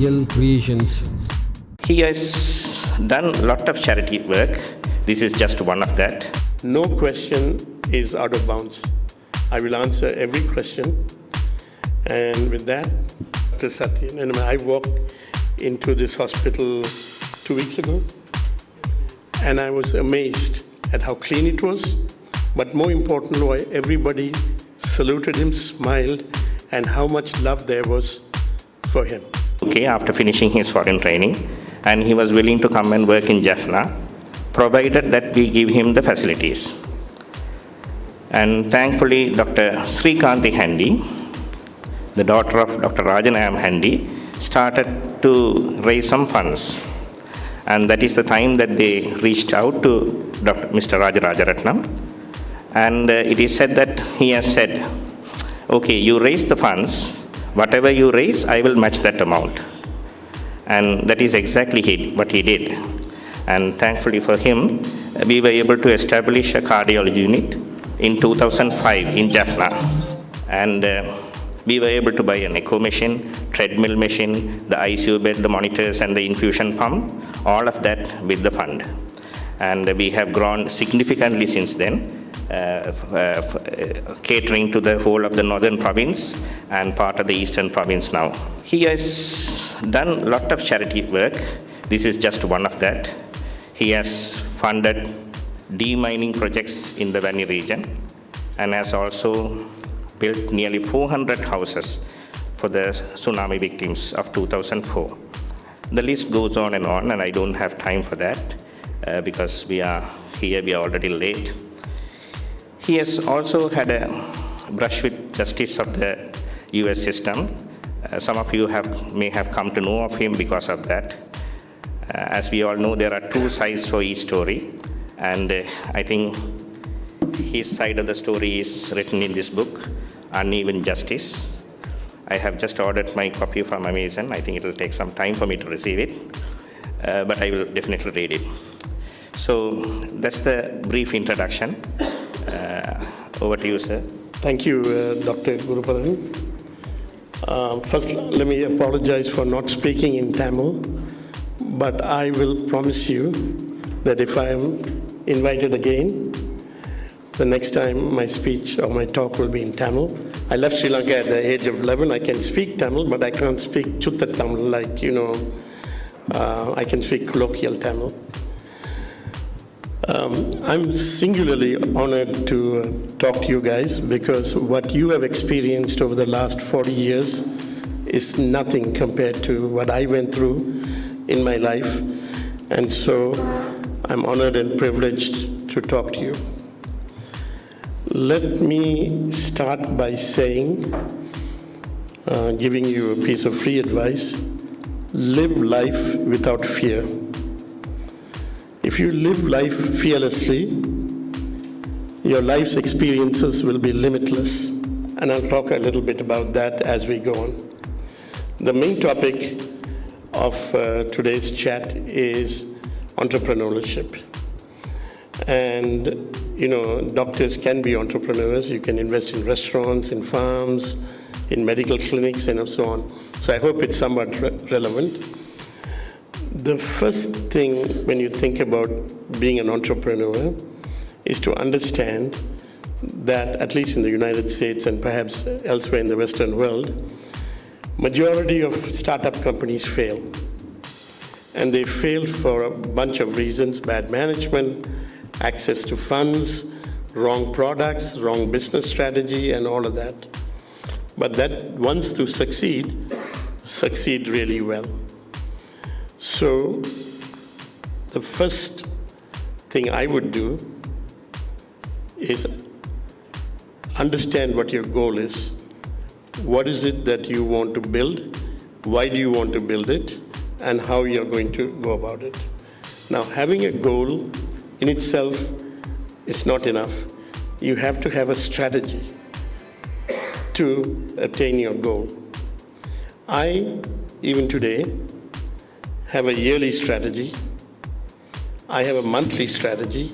Real Creations. He has done a lot of charity work. This is just one of that. No question is out of bounds. I will answer every question. And with that, Dr. Satyan, and I walked into this hospital 2 weeks ago, and I was amazed at how clean it was, but more importantly, why everybody saluted him, smiled, and how much love there was for him. Okay, after finishing his foreign training, and he was willing to come and work in Jaffna, provided that we give him the facilities. And thankfully, Dr. Srikanthi Handy, the daughter of Dr. Rajanam Handy, started to raise some funds. And that is the time that they reached out to Mr. Raj Rajaratnam. And it is said that he has said, okay, you raise the funds, whatever you raise, I will match that amount. And that is exactly what he did. And thankfully for him, we were able to establish a cardiology unit in 2005 in Jaffna. And we were able to buy an echo machine, treadmill machine, the ICU bed, the monitors, and the infusion pump, all of that with the fund. And we have grown significantly since then, catering to the whole of the northern province and part of the eastern province now. He has done a lot of charity work. This is just one of that. He has funded demining projects in the Vani region and has also built nearly 400 houses for the tsunami victims of 2004. The list goes on, and I don't have time for that because we are already late. He has also had a brush with justice of the US system. Some of you may have come to know of him because of that. As we all know, there are two sides for each story, and I think his side of the story is written in this book, Uneven Justice. I have just ordered my copy from Amazon. I think it will take some time for me to receive it, but I will definitely read it. So that's the brief introduction. Over to you, sir. Thank you, Dr. Gurupadan. First, let me apologize for not speaking in Tamil, but I will promise you that if I am invited again, the next time my speech or my talk will be in Tamil. I left Sri Lanka at the age of 11. I can speak Tamil, but I can't speak Chutta Tamil like, I can speak colloquial Tamil. I'm singularly honored to talk to you guys because what you have experienced over the last 40 years is nothing compared to what I went through in my life. And so I'm honored and privileged to talk to you. Let me start by saying, giving you a piece of free advice, live life without fear. If you live life fearlessly, your life's experiences will be limitless. And I'll talk a little bit about that as we go on. The main topic of today's chat is entrepreneurship. And, doctors can be entrepreneurs. You can invest in restaurants, in farms, in medical clinics, and so on. So I hope it's somewhat relevant. The first thing when you think about being an entrepreneur is to understand that, at least in the United States and perhaps elsewhere in the Western world, majority of startup companies fail. And they fail for a bunch of reasons: bad management, access to funds, wrong products, wrong business strategy, and all of that. But that wants to succeed really well. So the first thing I would do is understand what your goal is. What is it that you want to build? Why do you want to build it? And how you're going to go about it. Now, having a goal in itself is not enough. You have to have a strategy to attain your goal. I, even today, have a yearly strategy. I have a monthly strategy.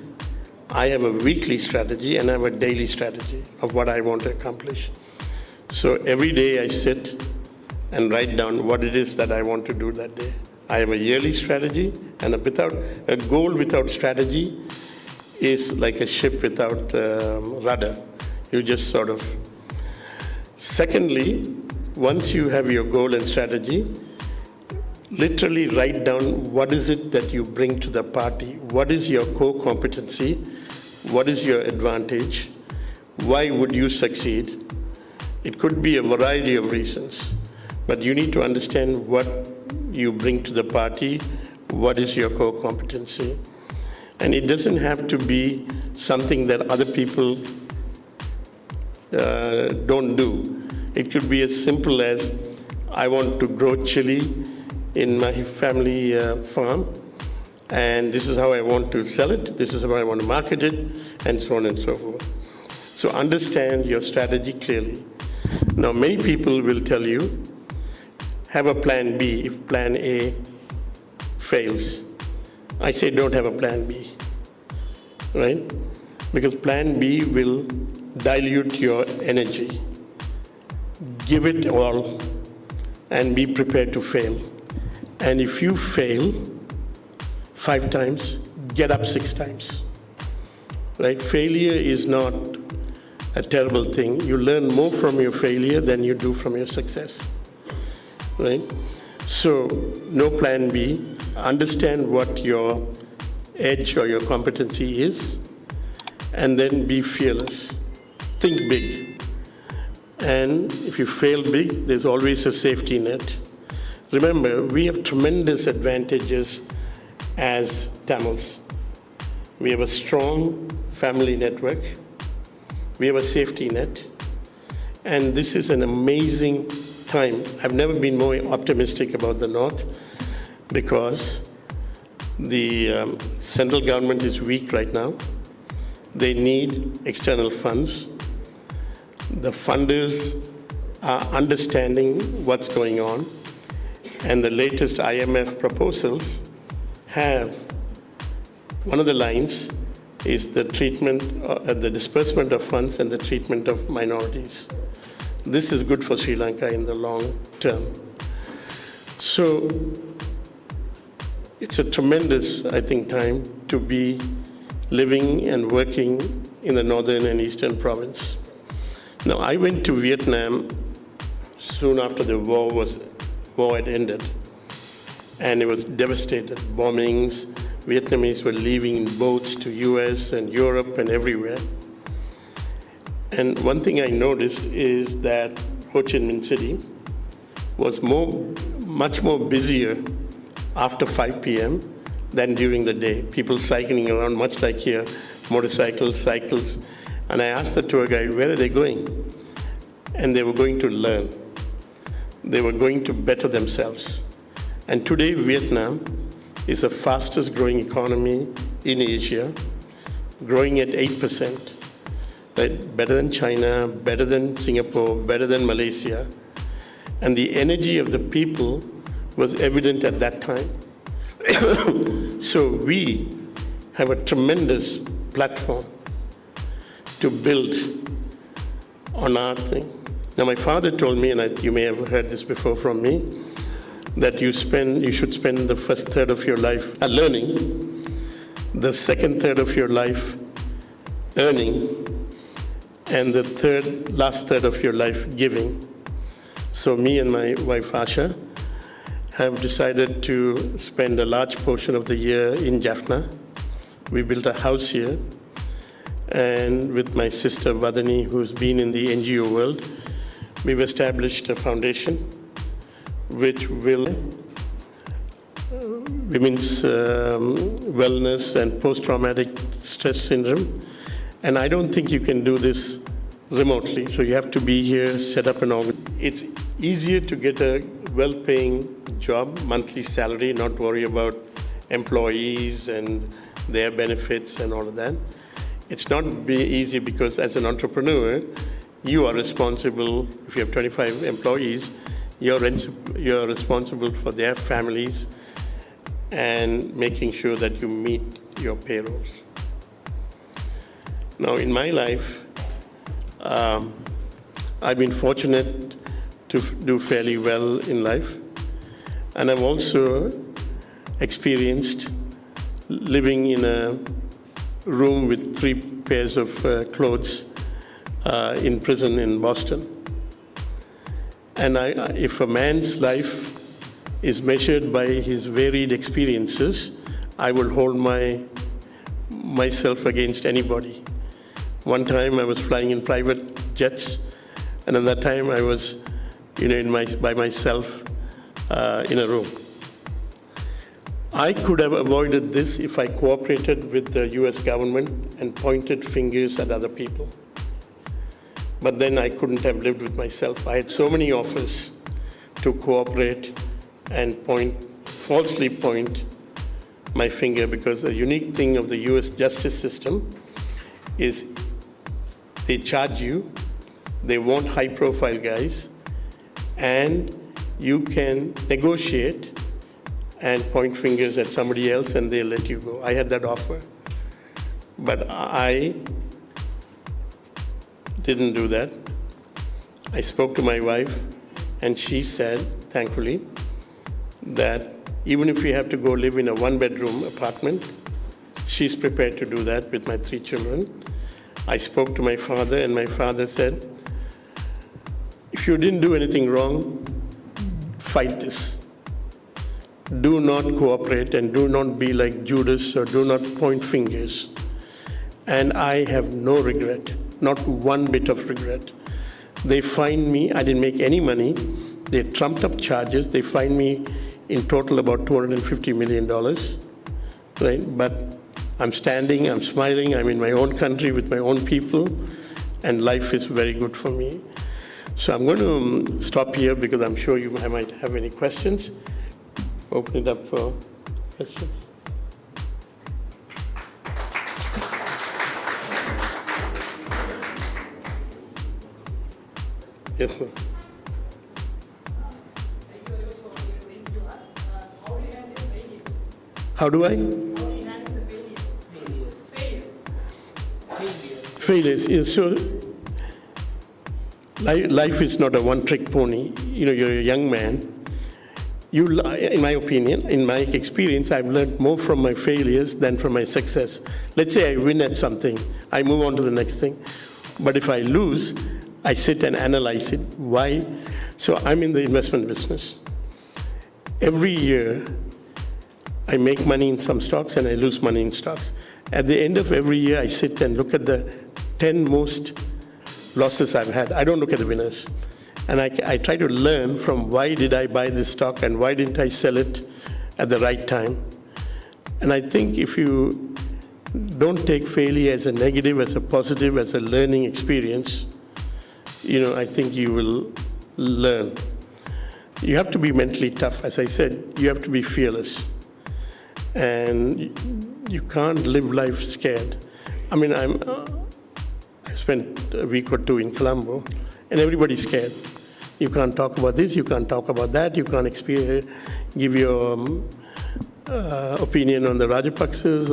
I have a weekly strategy, and I have a daily strategy of what I want to accomplish. So every day I sit and write down what it is that I want to do that day. I have a yearly strategy, and a goal without strategy is like a ship without rudder. You just sort of. Secondly, once you have your goal and strategy, literally write down what is it that you bring to the party. What is your core competency? What is your advantage? Why would you succeed? It could be a variety of reasons, but you need to understand what you bring to the party, what is your core competency. And it doesn't have to be something that other people don't do. It could be as simple as, I want to grow chili in my family farm, and this is how I want to sell it, this is how I want to market it, and so on and so forth. So understand your strategy clearly. Now, many people will tell you, have a plan B if plan A fails. I say don't have a plan B, right? Because plan B will dilute your energy. Give it all and be prepared to fail. And if you fail 5 times, get up 6 times, right? Failure is not a terrible thing. You learn more from your failure than you do from your success, right? So no plan B. Understand what your edge or your competency is, and then be fearless. Think big. And if you fail big, there's always a safety net. Remember, we have tremendous advantages as Tamils. We have a strong family network. We have a safety net. And this is an amazing time. I've never been more optimistic about the North, because the central government is weak right now. They need external funds. The funders are understanding what's going on, and the latest IMF proposals have, one of the lines is the treatment, the disbursement of funds and the treatment of minorities. This is good for Sri Lanka in the long term. So it's a tremendous, I think, time to be living and working in the northern and eastern province. Now, I went to Vietnam soon after the war had ended, and it was devastated. Bombings, Vietnamese were leaving in boats to US and Europe and everywhere. And one thing I noticed is that Ho Chi Minh City was much more busier after 5 p.m. than during the day. People cycling around, much like here, motorcycles, cycles. And I asked the tour guide, where are they going? And they were going to learn. They were going to better themselves. And today, Vietnam is the fastest growing economy in Asia, growing at 8%. Right? Better than China, better than Singapore, better than Malaysia. And the energy of the people was evident at that time. So we have a tremendous platform to build on our thing. Now, my father told me, and you may have heard this before from me, that you should spend the first third of your life learning, the second third of your life earning, and the last third of your life giving. So me and my wife Asha have decided to spend a large portion of the year in Jaffna. We built a house here, and with my sister Vadani, who's been in the NGO world, we've established a foundation which will women's wellness and post-traumatic stress syndrome. And I don't think you can do this remotely. So you have to be here, set up an organization. It's easier to get a well-paying job, monthly salary, not worry about employees and their benefits and all of that. It's not easy because as an entrepreneur, you are responsible. If you have 25 employees, you're responsible for their families and making sure that you meet your payrolls. Now, in my life, I've been fortunate to do fairly well in life. And I've also experienced living in a room with 3 pairs of clothes in prison in Boston. And if a man's life is measured by his varied experiences, I will hold myself against anybody. One time I was flying in private jets, and at that time I was, by myself in a room. I could have avoided this if I cooperated with the US government and pointed fingers at other people. But then I couldn't have lived with myself. I had so many offers to cooperate and falsely point my finger, because the unique thing of the US justice system is they charge you, they want high-profile guys, and you can negotiate and point fingers at somebody else and they'll let you go. I had that offer, but I didn't do that. I spoke to my wife, and she said, thankfully, that even if we have to go live in a 1-bedroom apartment, she's prepared to do that with my 3 children. I spoke to my father, and my father said, if you didn't do anything wrong, fight this. Do not cooperate and do not be like Judas, or do not point fingers. And I have no regret, not one bit of regret. They fined me, I didn't make any money. They trumped up charges. They fined me in total about $250 million, right? But I'm standing, I'm smiling, I'm in my own country with my own people, and life is very good for me. So I'm going to stop here because I'm sure you might have any questions. Open it up for questions. Yes, ma'am. How do I? Failures. Yes, so life is not a one-trick pony. You're a young man. In my opinion, in my experience, I've learned more from my failures than from my success. Let's say I win at something, I move on to the next thing. But if I lose, I sit and analyze it. Why? So I'm in the investment business. Every year, I make money in some stocks and I lose money in stocks. At the end of every year, I sit and look at the 10 most losses I've had. I don't look at the winners. And I try to learn from why did I buy this stock and why didn't I sell it at the right time. And I think if you don't take failure as a negative, as a positive, as a learning experience, I think you will learn. You have to be mentally tough. As I said, you have to be fearless. And you can't live life scared. I mean, I spent a week or 2 in Colombo, and everybody's scared. You can't talk about this, you can't talk about that, you can't give your opinion on the Rajapaksas,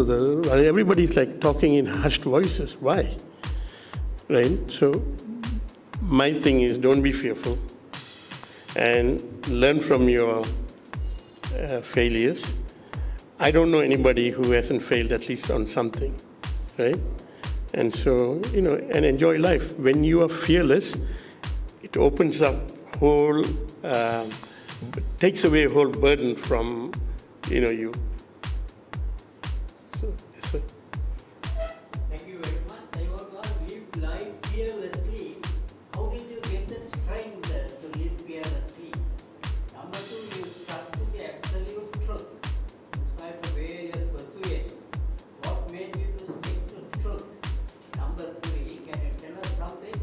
everybody's like talking in hushed voices. Why? Right? So my thing is, don't be fearful and learn from your failures. I don't know anybody who hasn't failed at least on something, right? And so, and enjoy life. When you are fearless, it opens up takes away a whole burden from, you. So, yes, sir. Thank you very much. I want to ask, live life fearlessly. How did you get that strength to live fearlessly? Number 2, you stuck to the absolute truth, in spite of various persuasions. What made you to stick to truth? Number 3, can you tell us something?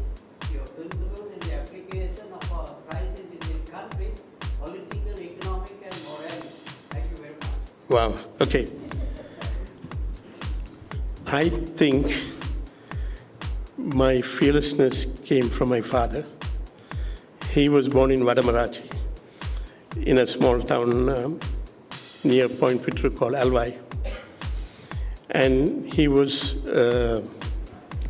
Your principles in the application of our crisis in this country, political, economic, and moral. Thank you very much. Wow, okay. I think my fearlessness came from my father. He was born in Vadamarachi, in a small town near Point Pittru called Alvai. And he was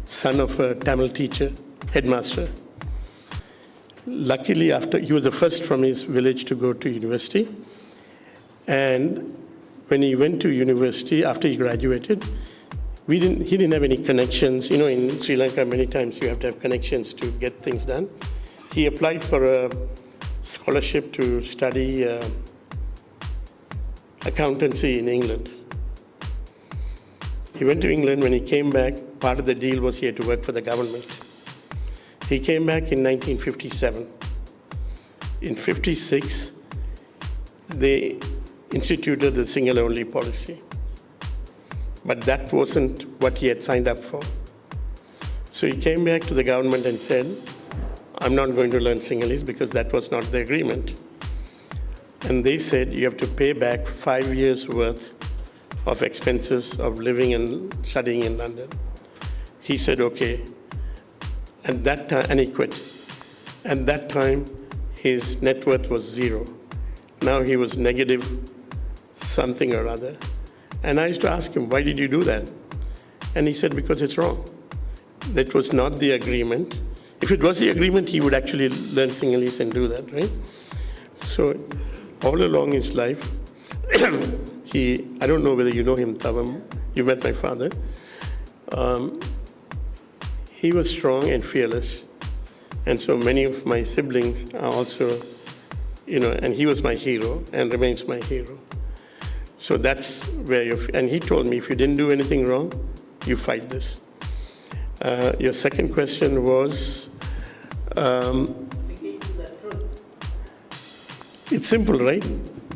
son of a Tamil teacher, headmaster. Luckily, after he was the first from his village to go to university, and when he went to university after he graduated, he didn't have any connections. You know, in Sri Lanka, many times you have to have connections to get things done. He applied for a scholarship to study accountancy in England. He went to England. When he came back, part of the deal was he had to work for the government. He came back in 1957. In 56, they instituted the single-only policy. But that wasn't what he had signed up for. So he came back to the government and said, I'm not going to learn Sinhalese because that was not the agreement. And they said, you have to pay back 5 years' worth of expenses of living and studying in London. He said, okay. At that time, and he quit. At that time, his net worth was zero. Now he was negative something or other. And I used to ask him, why did you do that? And he said, because it's wrong. That was not the agreement. If it was the agreement, he would actually learn Sinhalese and do that, right? So all along his life, I don't know whether you know him, Tavam, you met my father. He was strong and fearless. And so many of my siblings are also, and he was my hero and remains my hero. So that's where and he told me, if you didn't do anything wrong, you fight this. Your second question was, it's simple, right?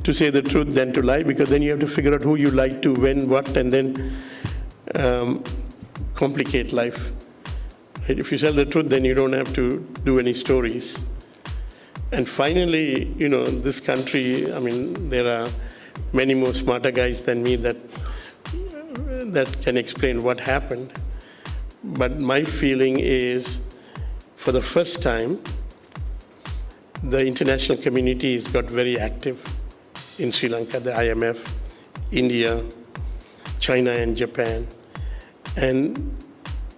To say the truth than to lie, because then you have to figure out who you lie to, when, what, and then complicate life. Right? If you tell the truth, then you don't have to do any stories. And finally, this country, there are many more smarter guys than me that can explain what happened. But my feeling is, for the first time, the international community has got very active in Sri Lanka, the IMF, India, China, and Japan. And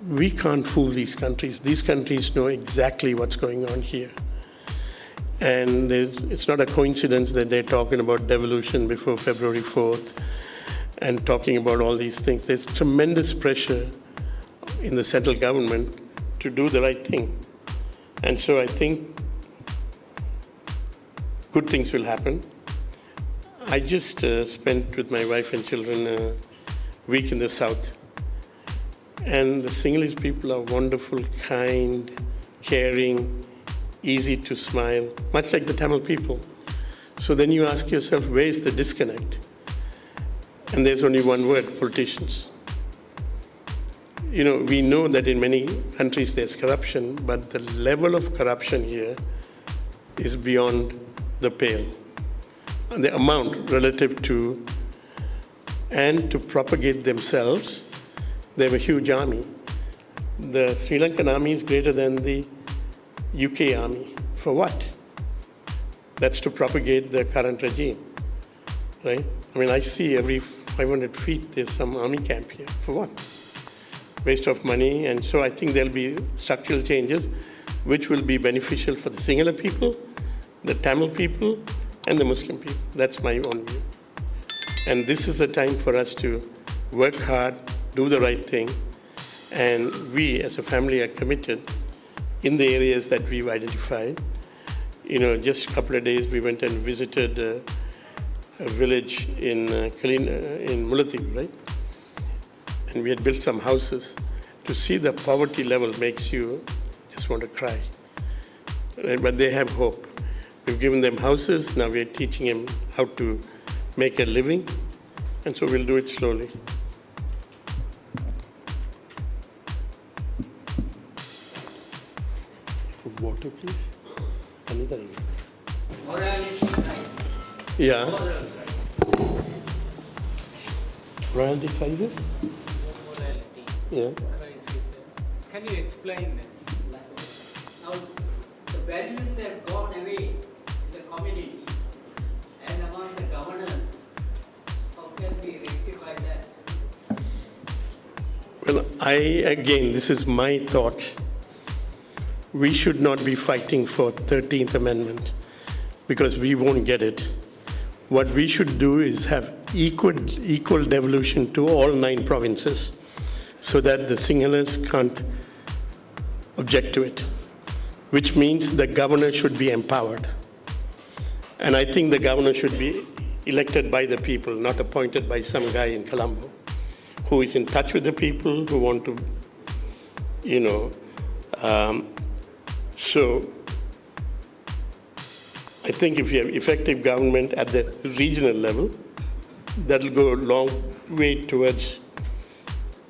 we can't fool these countries. These countries know exactly what's going on here. And it's not a coincidence that they're talking about devolution before February 4th and talking about all these things. There's tremendous pressure in the central government to do the right thing. And so I think good things will happen. I just spent with my wife and children a week in the south. And the Sinhalese people are wonderful, kind, caring, easy to smile, much like the Tamil people. So then you ask yourself, where is the disconnect? And there's only one word, politicians. We know that in many countries there's corruption, but the level of corruption here is beyond the pale. And the amount relative to, and to propagate themselves, they have a huge army. The Sri Lankan army is greater than the UK army. For what? That's to propagate the current regime, right? I see every 500 feet there's some army camp here. For what? Waste of money. And so I think there'll be structural changes which will be beneficial for the Sinhala people, the Tamil people, and the Muslim people. That's my own view. And this is the time for us to work hard, do the right thing, and we as a family are committed in the areas that we've identified. Just a couple of days we went and visited a village in Mullaitivu, right? And we had built some houses. To see the poverty level makes you just want to cry. Right? But they have hope. We've given them houses, now we're teaching them how to make a living, and so we'll do it slowly. Water, please. Morality, right? Yeah. Morality. Royalty crisis? Morality Yeah. crisis. Can you explain that? Now, the values have gone away in the community and among the governors. How can we rectify that? Well, again, this is my thought. we should not be fighting for 13th Amendment because we won't get it. What we should do is have equal devolution to all 9 provinces so that the Sinhalese can't object to it, which means the governor should be empowered. And I think the governor should be elected by the people, not appointed by some guy in Colombo who is in touch with the people, who want to, so I think if you have effective government at the regional level, that'll go a long way towards,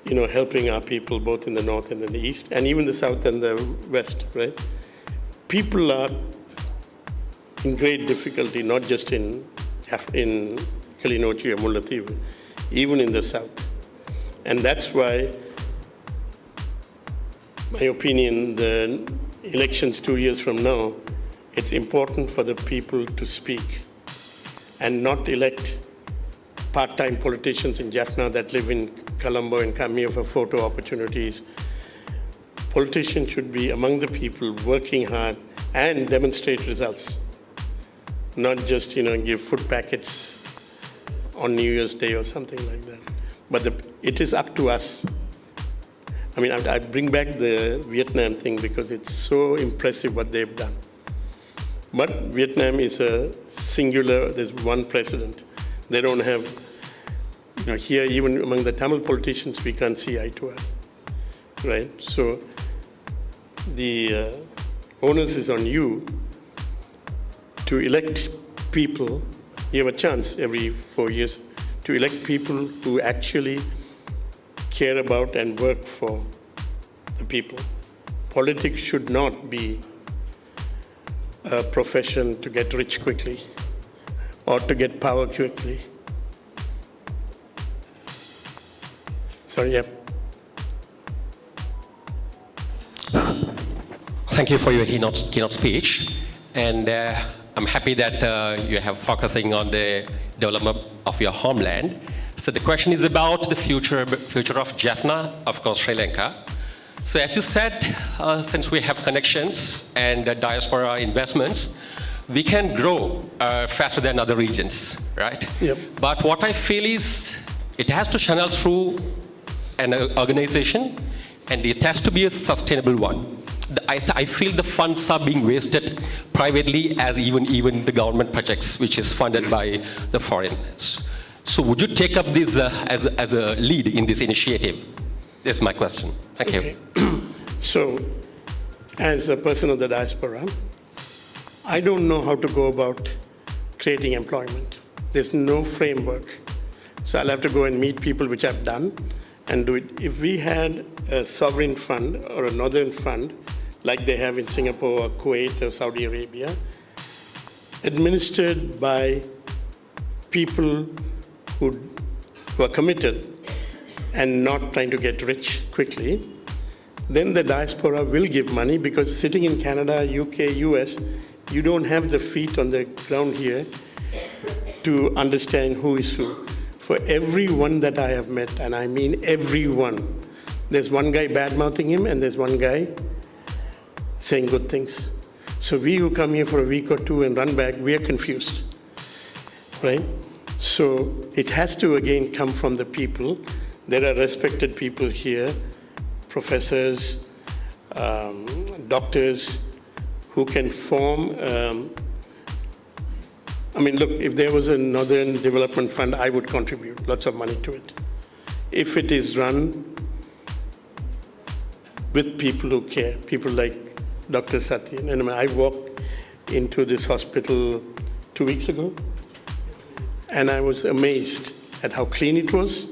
helping our people both in the north and in the east, and even the south and the west, right? People are in great difficulty, not just in Kilinochchi or Mullaitivu, even in the south. And that's why, my opinion, the elections 2 years from now, it's important for the people to speak and not elect part-time politicians in Jaffna that live in Colombo and come here for photo opportunities. Politicians should be among the people working hard and demonstrate results, not just give food packets on New Year's Day or something like that. But it is up to us. I mean, I bring back the Vietnam thing because it's so impressive what they've done. But Vietnam is a singular, there's one president. They don't have, here even among the Tamil politicians, we can't see eye to eye, right? So the onus is on you to elect people. You have a chance every 4 years to elect people who actually care about and work for the people. Politics should not be a profession to get rich quickly or to get power quickly. Sorry, yeah. Thank you for your keynote speech. And I'm happy that you have focusing on the development of your homeland. So the question is about the future of Jaffna, of course, Sri Lanka. So as you said, since we have connections and diaspora investments, we can grow faster than other regions, right? Yep. But what I feel is it has to channel through an organization, and it has to be a sustainable one. I feel the funds are being wasted privately as even the government projects, which is funded by the foreigners. So would you take up this as a lead in this initiative? That's my question. Thank you. So, as a person of the diaspora, I don't know how to go about creating employment. There's no framework. So I'll have to go and meet people, which I've done, and do it. If we had a sovereign fund or a northern fund, like they have in Singapore or Kuwait or Saudi Arabia, administered by people who are committed and not trying to get rich quickly, then the diaspora will give money, because sitting in Canada, UK, US, you don't have the feet on the ground here to understand who is who. For everyone that I have met, and I mean everyone, there's one guy bad-mouthing him and there's one guy saying good things. So we who come here for a week or two and run back, we are confused, right? So it has to again come from the people. There are respected people here, professors, doctors, who can form, I mean, look, if there was a Northern Development Fund, I would contribute lots of money to it. If it is run with people who care, people like Dr. Satyan. And I walked into this hospital 2 weeks ago, and I was amazed at how clean it was,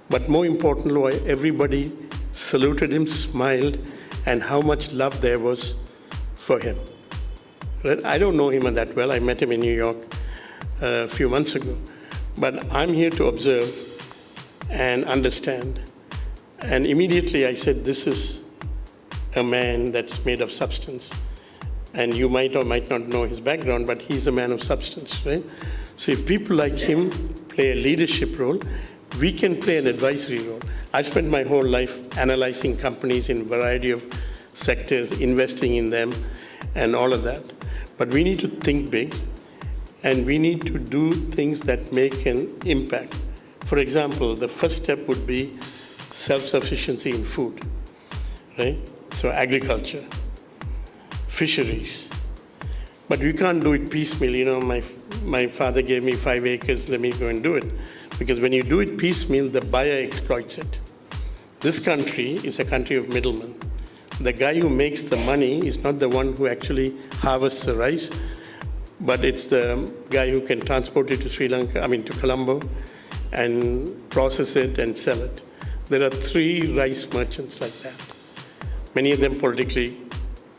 but more importantly, everybody saluted him, smiled, and how much love there was for him. I don't know him that well. I met him in New York a few months ago. But I'm here to observe and understand. And immediately I said, this is a man that's made of substance. And you might or might not know his background, but he's a man of substance, right? So if people like him play a leadership role, we can play an advisory role. I've spent my whole life analyzing companies in a variety of sectors, investing in them, and all of that. But we need to think big, and we need to do things that make an impact. For example, the first step would be self-sufficiency in food, right? So agriculture, fisheries. But we can't do it piecemeal. You know, my father gave me 5 acres, let me go and do it. Because when you do it piecemeal, the buyer exploits it. This country is a country of middlemen. The guy who makes the money is not the one who actually harvests the rice, but it's the guy who can transport it to to Colombo, and process it and sell it. There are 3 rice merchants like that, many of them politically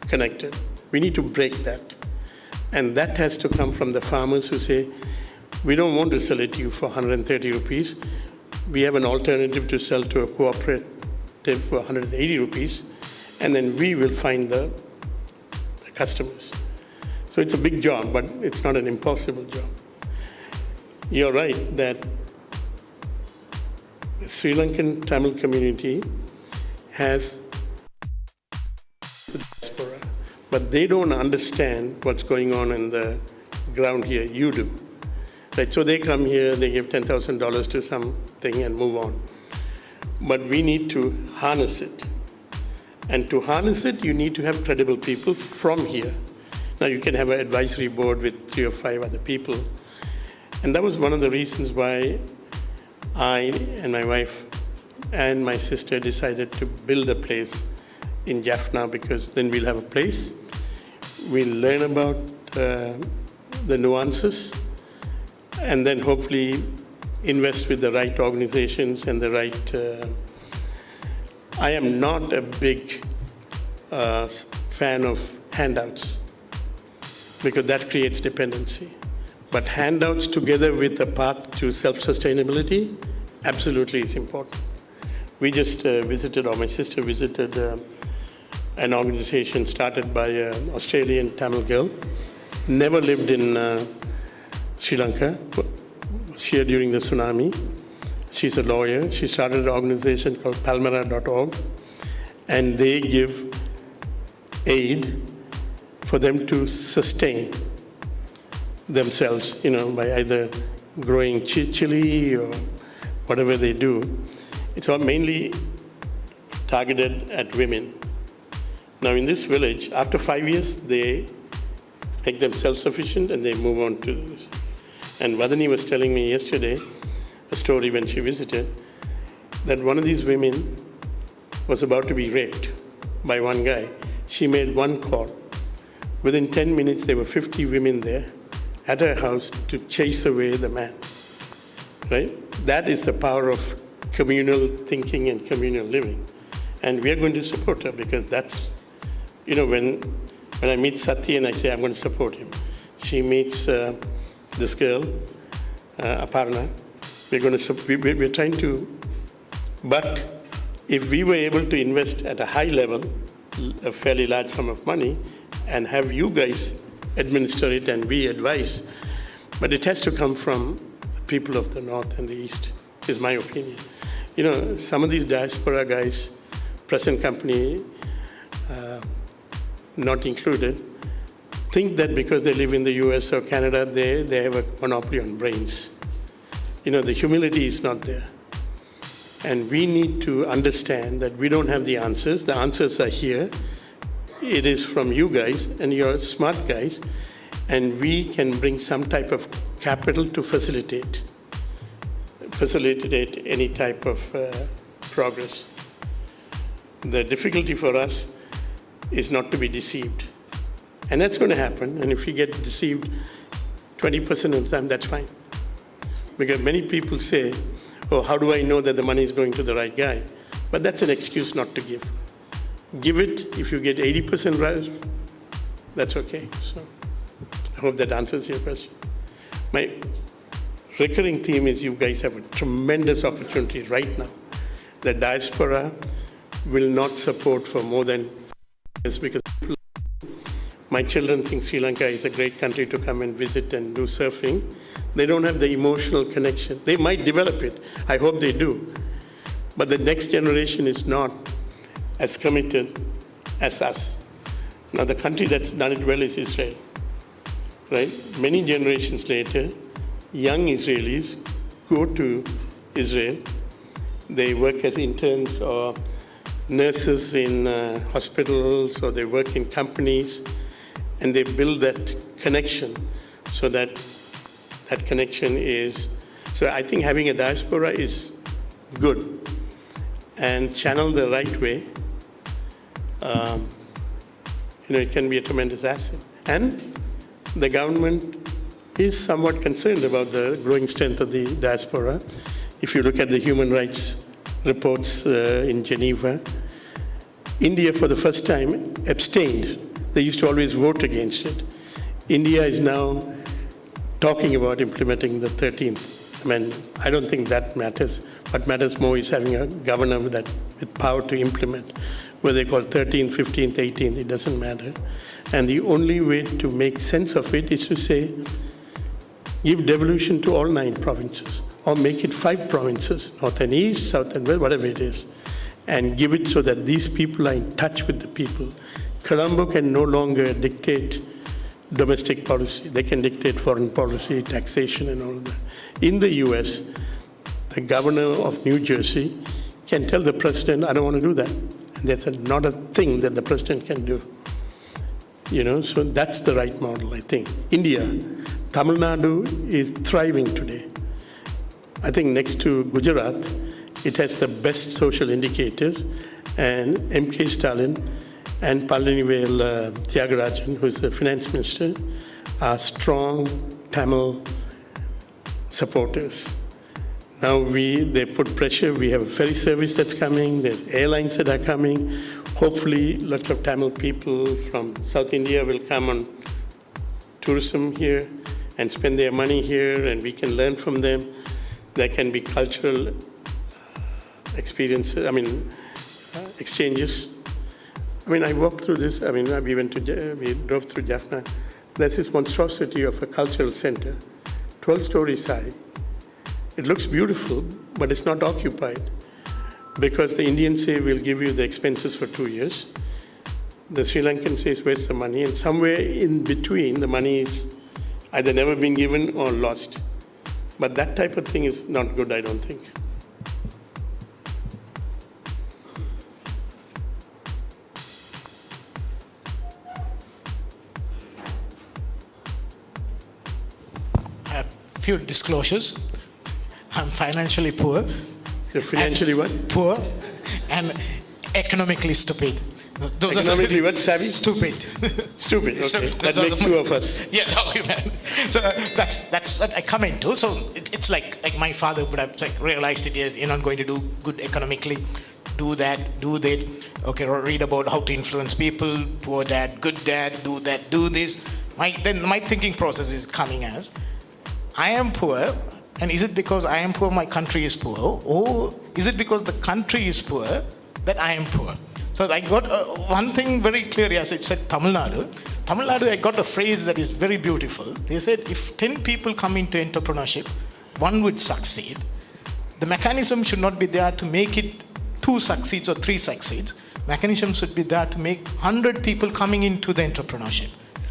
connected. We need to break that. And that has to come from the farmers who say, we don't want to sell it to you for 130 rupees. We have an alternative to sell to a cooperative for 180 rupees, and then we will find the customers. So it's a big job, but it's not an impossible job. You're right that the Sri Lankan Tamil community has the diaspora, but they don't understand what's going on in the ground here. You do. Right, so they come here, they give $10,000 to something and move on. But we need to harness it. And to harness it, you need to have credible people from here. Now, you can have an advisory board with 3 or 5 other people. And that was one of the reasons why I and my wife and my sister decided to build a place in Jaffna, because then we'll have a place. We'll learn about the nuances, and then hopefully invest with the right organizations and the right... I am not a big fan of handouts, because that creates dependency. But handouts together with a path to self-sustainability absolutely is important. We just visited, or my sister visited, an organization started by an Australian Tamil girl, never lived in Sri Lanka, was here during the tsunami. She's a lawyer. She started an organization called palmera.org, and they give aid for them to sustain themselves, by either growing chili or whatever they do. It's all mainly targeted at women. Now, in this village, after 5 years, they make them self-sufficient and they move on to this. And Vadani was telling me yesterday a story when she visited, that one of these women was about to be raped by one guy. She made one call. Within 10 minutes, there were 50 women there at her house to chase away the man, right? That is the power of communal thinking and communal living. And we are going to support her, because that's, when I meet Sati and I say I'm going to support him, she meets this girl, Aparna. We're trying to, but if we were able to invest at a high level, a fairly large sum of money, and have you guys administer it and we advise, but it has to come from the people of the North and the East, is my opinion. Some of these diaspora guys, present company not included, think that because they live in the US or Canada, they have a monopoly on brains. The humility is not there. And we need to understand that we don't have the answers. The answers are here. It is from you guys, and you're smart guys, and we can bring some type of capital to facilitate any type of progress. The difficulty for us is not to be deceived. And that's going to happen, and if you get deceived 20% of the time, that's fine. Because many people say, oh, how do I know that the money is going to the right guy? But that's an excuse not to give. Give it. If you get 80% right, that's okay. So I hope that answers your question. My recurring theme is you guys have a tremendous opportunity right now. The diaspora will not support for more than 5 years, because my children think Sri Lanka is a great country to come and visit and do surfing. They don't have the emotional connection. They might develop it. I hope they do. But the next generation is not as committed as us. Now, the country that's done it well is Israel, right? Many generations later, young Israelis go to Israel. They work as interns or nurses in hospitals, or they work in companies, and they build that connection so that connection is. So I think having a diaspora is good, and channeled the right way, it can be a tremendous asset. And the government is somewhat concerned about the growing strength of the diaspora. If you look at the human rights reports in Geneva, India for the first time abstained. They used to always vote against it. India is now talking about implementing the 13th. I don't think that matters. What matters more is having a governor with power to implement. Whether they call 13th, 15th, 18th, it doesn't matter. And the only way to make sense of it is to say, give devolution to all 9 provinces, or make it 5 provinces, north and east, south and west, whatever it is, and give it so that these people are in touch with the people. Colombo can no longer dictate domestic policy. They can dictate foreign policy, taxation, and all of that. In the US, the governor of New Jersey can tell the president, I don't want to do that. And that's not a thing that the president can do. So that's the right model, I think. India, Tamil Nadu is thriving today. I think next to Gujarat, it has the best social indicators, and M.K. Stalin and Palanivel Thiagarajan, who is the finance minister, are strong Tamil supporters. Now they put pressure. We have a ferry service that's coming. There's airlines that are coming. Hopefully, lots of Tamil people from South India will come on tourism here and spend their money here, and we can learn from them. There can be cultural experiences, exchanges. I walked through this. We drove through Jaffna. There's this monstrosity of a cultural center, 12 stories high. It looks beautiful, but it's not occupied, because the Indians say, we'll give you the expenses for 2 years. The Sri Lankan says, where's the money? And somewhere in between, the money is either never been given or lost. But that type of thing is not good, I don't think. I have few disclosures. I'm financially poor. You're financially what? Poor and economically stupid. Economically what, savvy? Stupid. Stupid, okay. That makes 2 of us. Yeah, okay, man. So that's what I come into. So it's like my father would have realized it is, you're not going to do good economically. Do that, do that. Okay, or read about how to influence people. Poor dad, good dad, do that, do this. Then my thinking process is coming as, I am poor. And is it because I am poor, my country is poor? Or is it because the country is poor that I am poor? So I got one thing very clear, as it said Tamil Nadu. Tamil Nadu, I got a phrase that is very beautiful. They said, if 10 people come into entrepreneurship, 1 would succeed. The mechanism should not be there to make it 2 succeeds or 3 succeeds. Mechanism should be there to make 100 people coming into the entrepreneurship.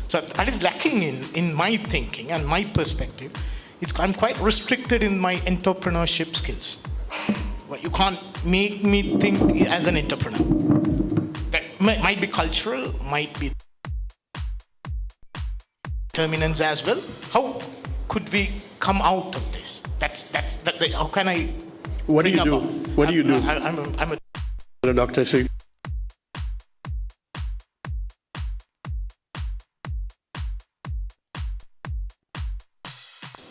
So that is lacking in my thinking and my perspective. I'm quite restricted in my entrepreneurship skills. You can't make me think as an entrepreneur. That might be cultural, might be determinants as well. How could we come out of this? How can I? What do you do? What do you do? I'm a doctor. So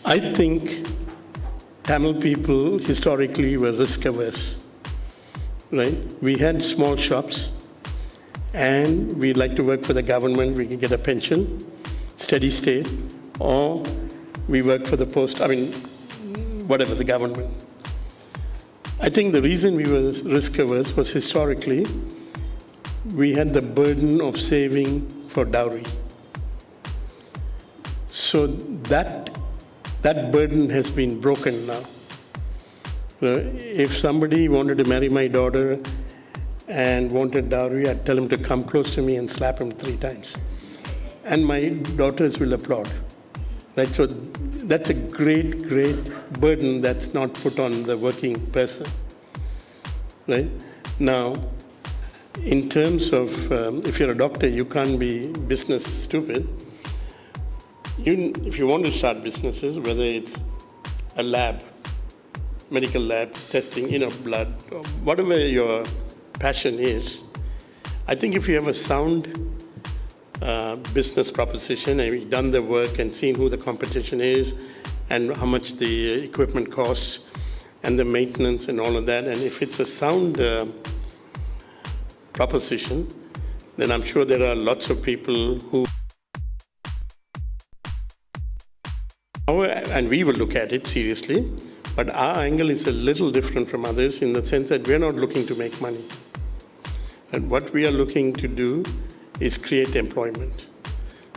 I think Tamil people historically were risk averse, right? We had small shops, and we'd like to work for the government. We could get a pension, steady state, or we work for the post, whatever, the government. I think the reason we were risk averse was historically, we had the burden of saving for dowry. So that burden has been broken now. If somebody wanted to marry my daughter and wanted dowry, I'd tell him to come close to me and slap him 3 times. And my daughters will applaud. Right? So that's a great, great burden that's not put on the working person. Right? Now, in terms of, if you're a doctor, you can't be business stupid. If you want to start businesses, whether it's a lab, medical lab, testing, blood, or whatever your passion is, I think if you have a sound business proposition and you've done the work and seen who the competition is and how much the equipment costs and the maintenance and all of that, and if it's a sound proposition, then I'm sure there are lots of people who, and we will look at it seriously, but our angle is a little different from others in the sense that we're not looking to make money. And what we are looking to do is create employment.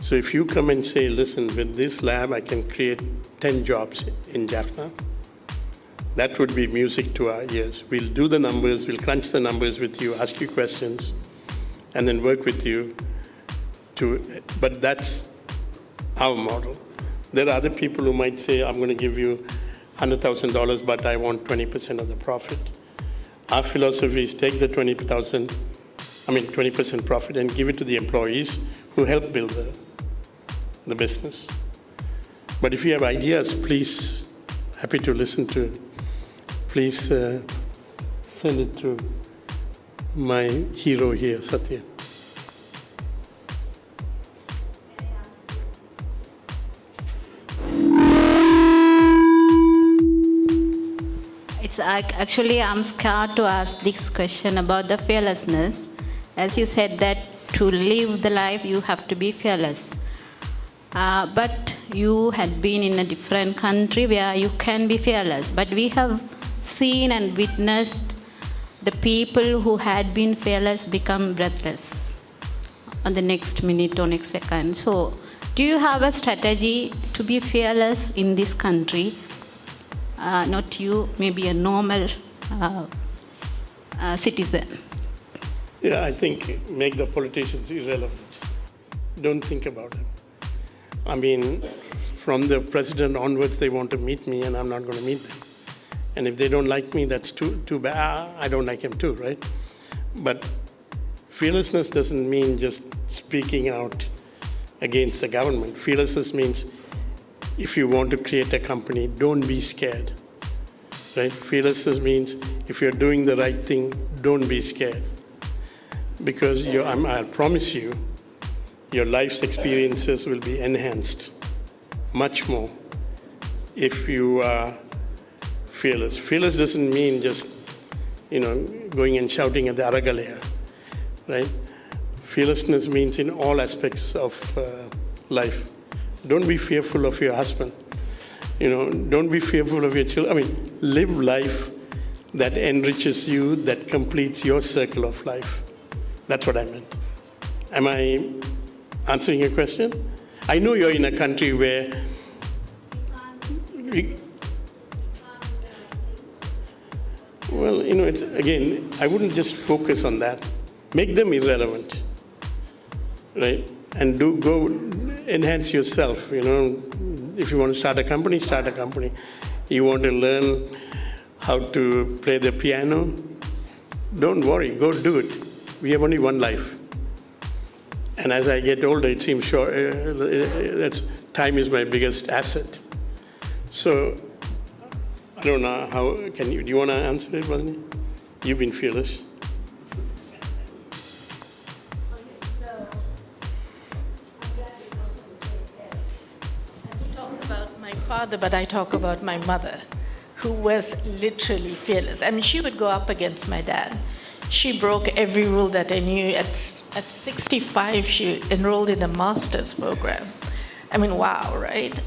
So if you come and say, listen, with this lab, I can create 10 jobs in Jaffna, that would be music to our ears. We'll do the numbers, we'll crunch the numbers with you, ask you questions, and then work with you but that's our model. There are other people who might say, I'm going to give you $100,000, but I want 20% of the profit. Our philosophy is take the 20% profit and give it to the employees who help build the business. But if you have ideas, please, happy to listen to it. Please send it to my hero here, Satya. Actually, I'm scared to ask this question about the fearlessness. As you said that to live the life, you have to be fearless. But you had been in a different country where you can be fearless. But we have seen and witnessed the people who had been fearless become breathless on the next minute or next second. So, do you have a strategy to be fearless in this country? Not you, maybe a normal citizen. Yeah, I think make the politicians irrelevant. Don't think about them. I mean, from the president onwards, they want to meet me, and I'm not going to meet them. And if they don't like me, that's too bad. I don't like them too, right? But fearlessness doesn't mean just speaking out against the government. Fearlessness means if you want to create a company, don't be scared, right? Fearlessness means if you're doing the right thing, don't be scared. Because I promise you, your life's experiences will be enhanced much more if you are fearless. Fearless doesn't mean just, going and shouting at the Aragalaya, right? Fearlessness means in all aspects of life. Don't be fearful of your husband. Don't be fearful of your children. Live life that enriches you, that completes your circle of life. That's what I meant. Am I answering your question? I know you're in a country where it's again, I wouldn't just focus on that. Make them irrelevant, right? And go enhance yourself. If you want to start a company, start a company. You want to learn how to play the piano, don't worry, go do it. We have only one life. And as I get older, it seems sure that time is my biggest asset. So I don't know how, do you want to answer it, Valdini? You've been fearless. Father, but I talk about my mother, who was literally fearless. She would go up against my dad. She broke every rule that I knew. At 65, she enrolled in a master's program. Wow, right?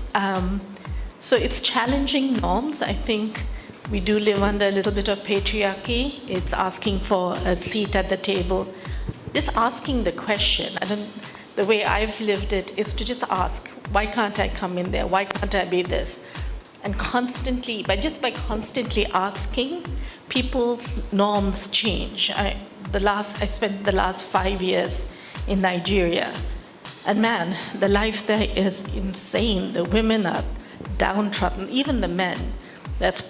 So it's challenging norms. I think we do live under a little bit of patriarchy. It's asking for a seat at the table. Just asking the question. The way I've lived it is to just ask, why can't I come in there? Why can't I be this? And constantly, by constantly asking, people's norms change. I spent the last 5 years in Nigeria. And man, the life there is insane. The women are downtrodden, even the men. It's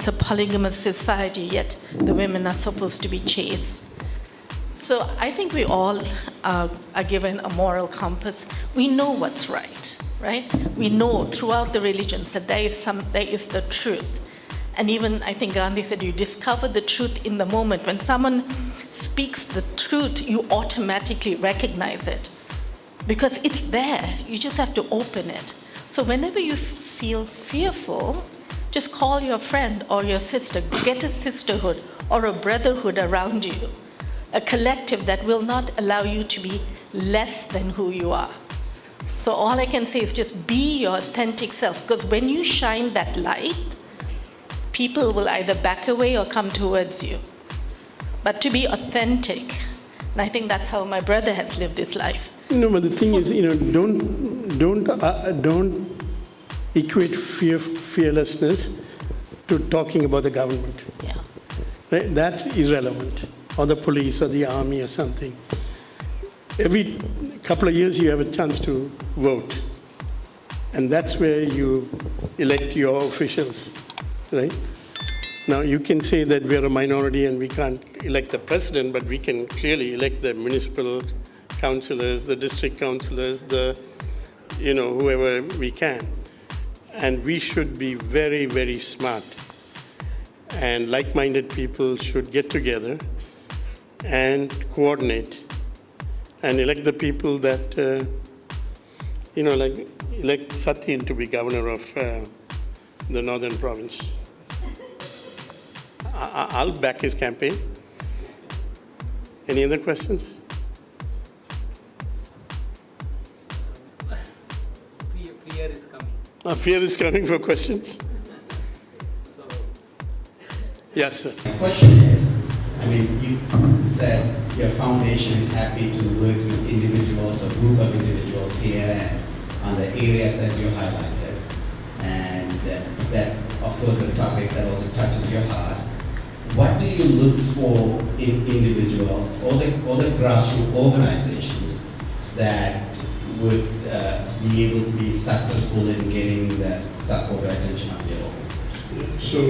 a polygamous society, yet the women are supposed to be chaste. So I think we all are given a moral compass. We know what's right? We know throughout the religions that there is the truth. And even, I think Gandhi said, you discover the truth in the moment. When someone speaks the truth, you automatically recognize it. Because it's there, you just have to open it. So whenever you feel fearful, just call your friend or your sister, get a sisterhood or a brotherhood around you, a collective that will not allow you to be less than who you are. So all I can say is just be your authentic self, because when you shine that light, people will either back away or come towards you. But to be authentic, and I think that's how my brother has lived his life. No, but the thing is, don't equate fearlessness to talking about the government. Yeah. Right? That's irrelevant, or the police or the army or something. Every couple of years you have a chance to vote, and that's where you elect your officials, right? Now you can say that we're a minority and we can't elect the president, but we can clearly elect the municipal councillors, the district councillors, whoever we can. And we should be very, very smart. And like-minded people should get together and coordinate and elect the people that, elect Satyen to be governor of the northern province. I'll back his campaign. Any other questions? Fear is coming. Fear is coming for questions? So, Yes, sir. My question is, you said your foundation is happy to work with individuals or group of individuals here on the areas that you highlighted, and that, of course, the topics that also touches your heart. What do you look for in individuals or the grassroots organizations that would be able to be successful in getting the support or attention of your organization? So,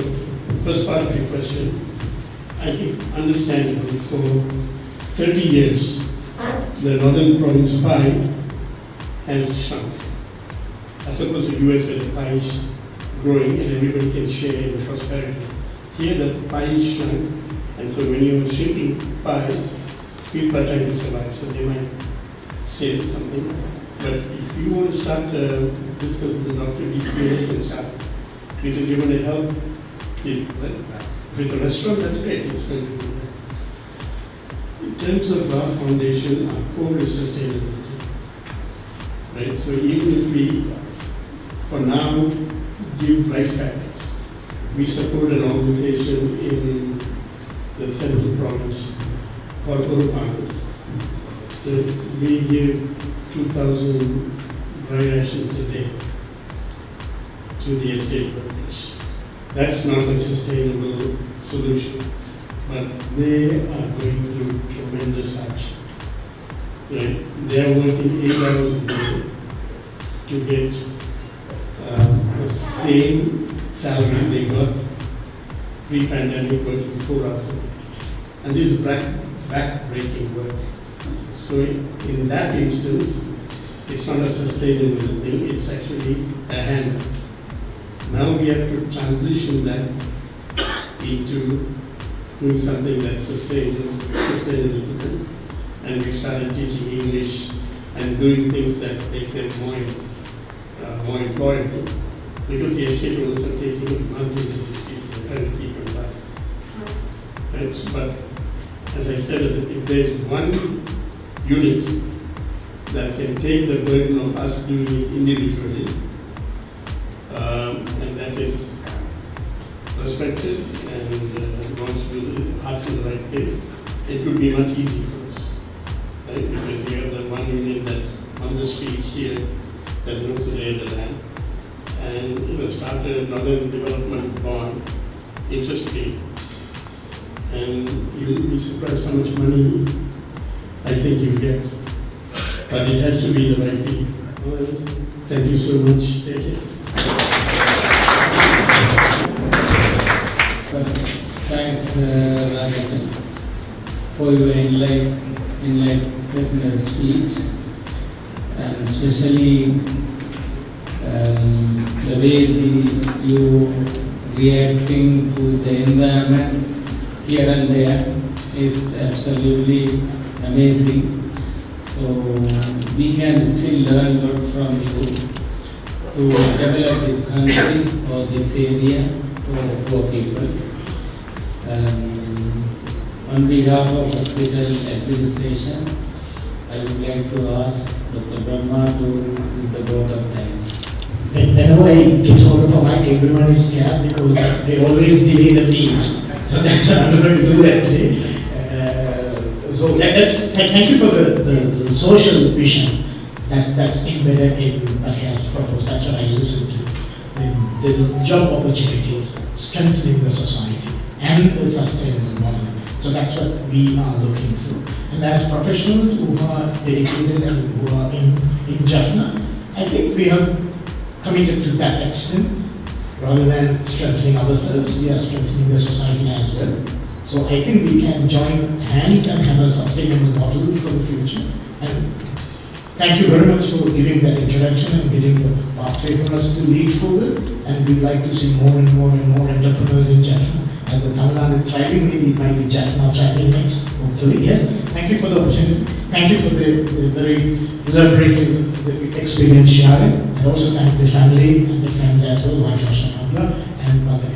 first part of your question, I think it's understandable. For 30 years, the northern province pie has shrunk. As opposed to US where the pie is growing and everybody can share in the prosperity. Here the pie is shrunk, and so when you're shrinking pie, people are trying to survive, so they might say something. But if you want to start discussing the Dr. DPS and start, because you're going to help people, right? If it's a restaurant, that's great, it's going to do that. In terms of our foundation, our core is sustainability. Right? So even if we, for now, give rice packets, we support an organization in the central province called Urupani. So we give 2,000 dry rations a day to the estate workers. That's not a sustainable solution, but they are going through tremendous hardship. Right? They are working 8 hours a day to get the same salary they got pre-pandemic, working 4 hours a day. And this is back-breaking work. So in that instance, it's not a sustainable thing, it's actually a handout. Now we have to transition that into doing something that's sustainable for them. And we started teaching English and doing things that make them more employable. Because the estate owners are taking advantage of these people, they're trying to keep them back. Right? But as I said, if there's one unit that can take the burden of us doing it individually, and that is respected and wants to do the hearts in the right place, it would be much easier for us. Right? Because we have the one unit that's on the street here that knows the lay of the land, and started another development bond, interest free, and you'll be surprised how much money I think you get. But it has to be the right people. Well, thank you so much. Take care. Thanks, Raj, for your enlightening speech, and especially the way you reacting to the environment here and there is absolutely amazing. So we can still learn a lot from you to develop this country or this area for the poor people. On behalf of hospital administration, I would like to ask Dr. Brahma to give the vote of thanks. Whenever I get hold of a mic, everyone is scared because they always delay the meetings. So that's why I'm going to do that today. Thank you for the social vision that's embedded in what he has proposed. That's what I listened to. The job opportunities, strengthening the society, and the sustainable model. So that's what we are looking for. And as professionals who are dedicated and who are in Jaffna, I think we are committed to that extent. Rather than strengthening ourselves, we are strengthening the society as well. So I think we can join hands and have a sustainable model for the future. And thank you very much for giving that introduction and giving the pathway for us to lead forward. And we'd like to see more and more and more entrepreneurs in Jaffna. As the Tamil Nadu thriving, maybe it might be Jaffna thriving next, hopefully. Yes, thank you for the opportunity. Thank you for the very elaborate experience sharing. And also thank the family and the friends as well, my Shashanabla and Mother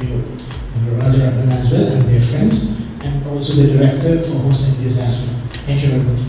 Raj Rajaratnam as well, and their friends. And also the director for hosting this as well. Thank you very much.